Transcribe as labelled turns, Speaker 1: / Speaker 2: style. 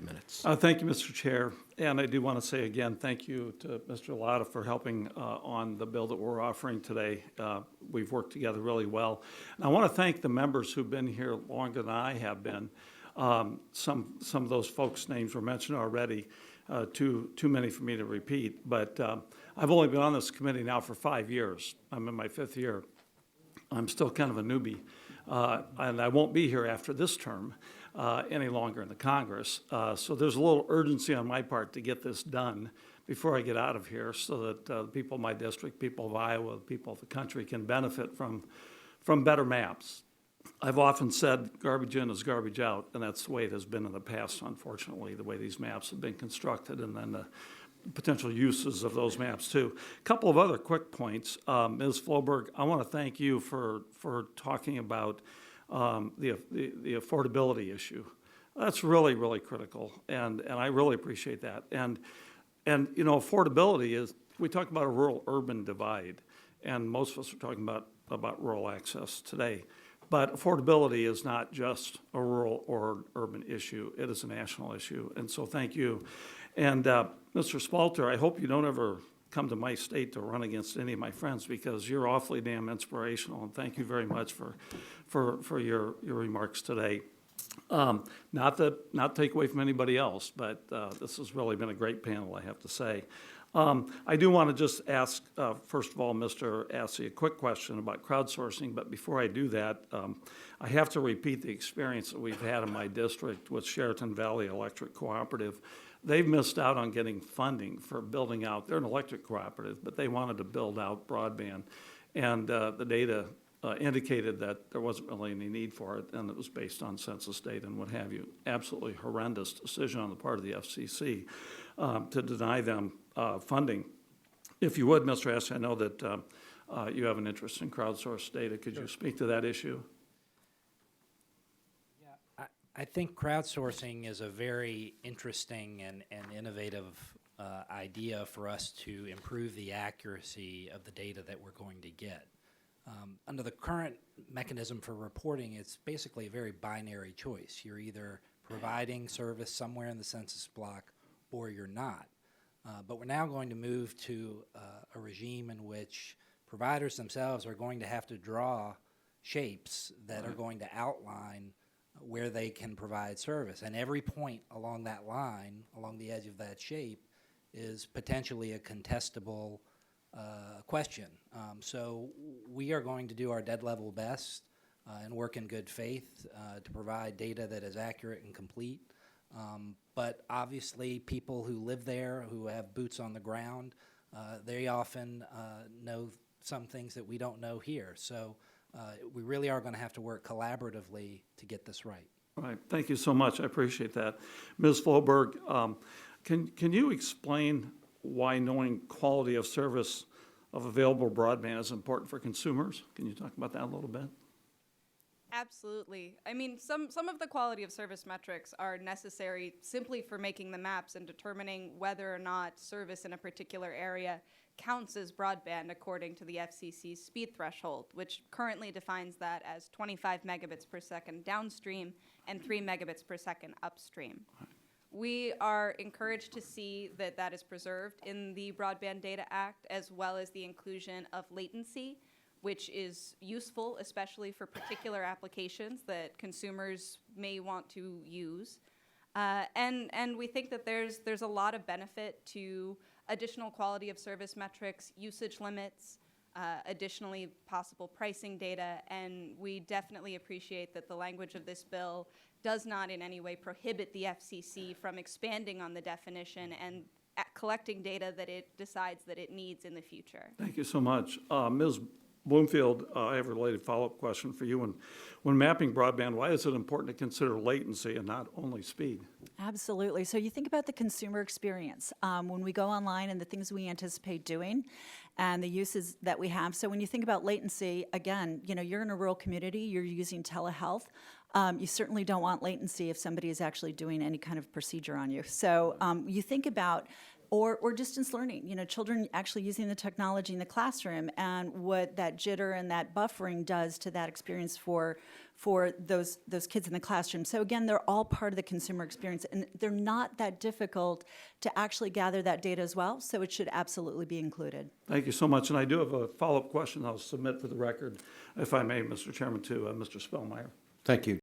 Speaker 1: minutes.
Speaker 2: Thank you, Mr. Chair. And I do want to say again, thank you to Mr. Latta for helping on the bill that we're offering today. We've worked together really well. And I want to thank the members who've been here longer than I have been. Some of those folks' names were mentioned already, too many for me to repeat. But I've only been on this committee now for 5 years. I'm in my 5th year. I'm still kind of a newbie. And I won't be here after this term any longer in the Congress. So there's a little urgency on my part to get this done before I get out of here so that the people of my district, people of Iowa, people of the country can benefit from better maps. I've often said garbage in is garbage out, and that's the way it has been in the past, unfortunately, the way these maps have been constructed, and then the potential uses of those maps too. A couple of other quick points. Ms. Floberg, I want to thank you for talking about the affordability issue. That's really, really critical, and I really appreciate that. And you know, affordability is, we talk about a rural-urban divide, and most of us are talking about rural access today. But affordability is not just a rural or urban issue. It is a national issue, and so thank you. And Mr. Spalter, I hope you don't ever come to my state to run against any of my friends, because you're awfully damn inspirational, and thank you very much for your remarks today. Not to take away from anybody else, but this has really been a great panel, I have to say. I do want to just ask, first of all, Mr. Assey, a quick question about crowdsourcing, but before I do that, I have to repeat the experience that we've had in my district with Sheraton Valley Electric Cooperative. They've missed out on getting funding for building out, they're an electric cooperative, but they wanted to build out broadband. And the data indicated that there wasn't really any need for it, and it was based on census data and what have you. Absolutely horrendous decision on the part of the FCC to deny them funding. If you would, Mr. Assey, I know that you have an interest in crowdsourced data. Could you speak to that issue?
Speaker 3: Yeah, I think crowdsourcing is a very interesting and innovative idea for us to improve the accuracy of the data that we're going to get. Under the current mechanism for reporting, it's basically a very binary choice. You're either providing service somewhere in the census block or you're not. But we're now going to move to a regime in which providers themselves are going to have to draw shapes that are going to outline where they can provide service. And every point along that line, along the edge of that shape, is potentially a contestable question. So we are going to do our dead level best and work in good faith to provide data that is accurate and complete. But obviously people who live there, who have boots on the ground, they often know some things that we don't know here. So we really are going to have to work collaboratively to get this right.
Speaker 2: All right, thank you so much. I appreciate that. Ms. Floberg, can you explain why knowing quality of service of available broadband is important for consumers? Can you talk about that a little bit?
Speaker 4: Absolutely. I mean, some of the quality of service metrics are necessary simply for making the maps and determining whether or not service in a particular area counts as broadband according to the FCC's speed threshold, which currently defines that as 25 megabits per second downstream and 3 megabits per second upstream. We are encouraged to see that that is preserved in the Broadband Data Act, as well as the inclusion of latency, which is useful, especially for particular applications that consumers may want to use. And we think that there's a lot of benefit to additional quality of service metrics, usage limits, additionally possible pricing data, and we definitely appreciate that the language of this bill does not in any way prohibit the FCC from expanding on the definition and collecting data that it decides that it needs in the future.
Speaker 2: Thank you so much. Ms. Bloomfield, I have a related follow-up question for you. When mapping broadband, why is it important to consider latency and not only speed?
Speaker 5: Absolutely. So you think about the consumer experience when we go online and the things we anticipate doing and the uses that we have. So when you think about latency, again, you know, you're in a rural community, you're using telehealth. You certainly don't want latency if somebody is actually doing any kind of procedure on you. So you think about or distance learning, children actually using the technology in the classroom and what that jitter and that buffering does to that experience for those kids in the classroom. So again, they're all part of the consumer experience, and they're not that difficult to actually gather that data as well, so it should absolutely be included.
Speaker 2: Thank you so much. And I do have a follow-up question I'll submit for the record, if I may, Mr. Chairman, to Mr. Spellmeyer.
Speaker 1: Thank you.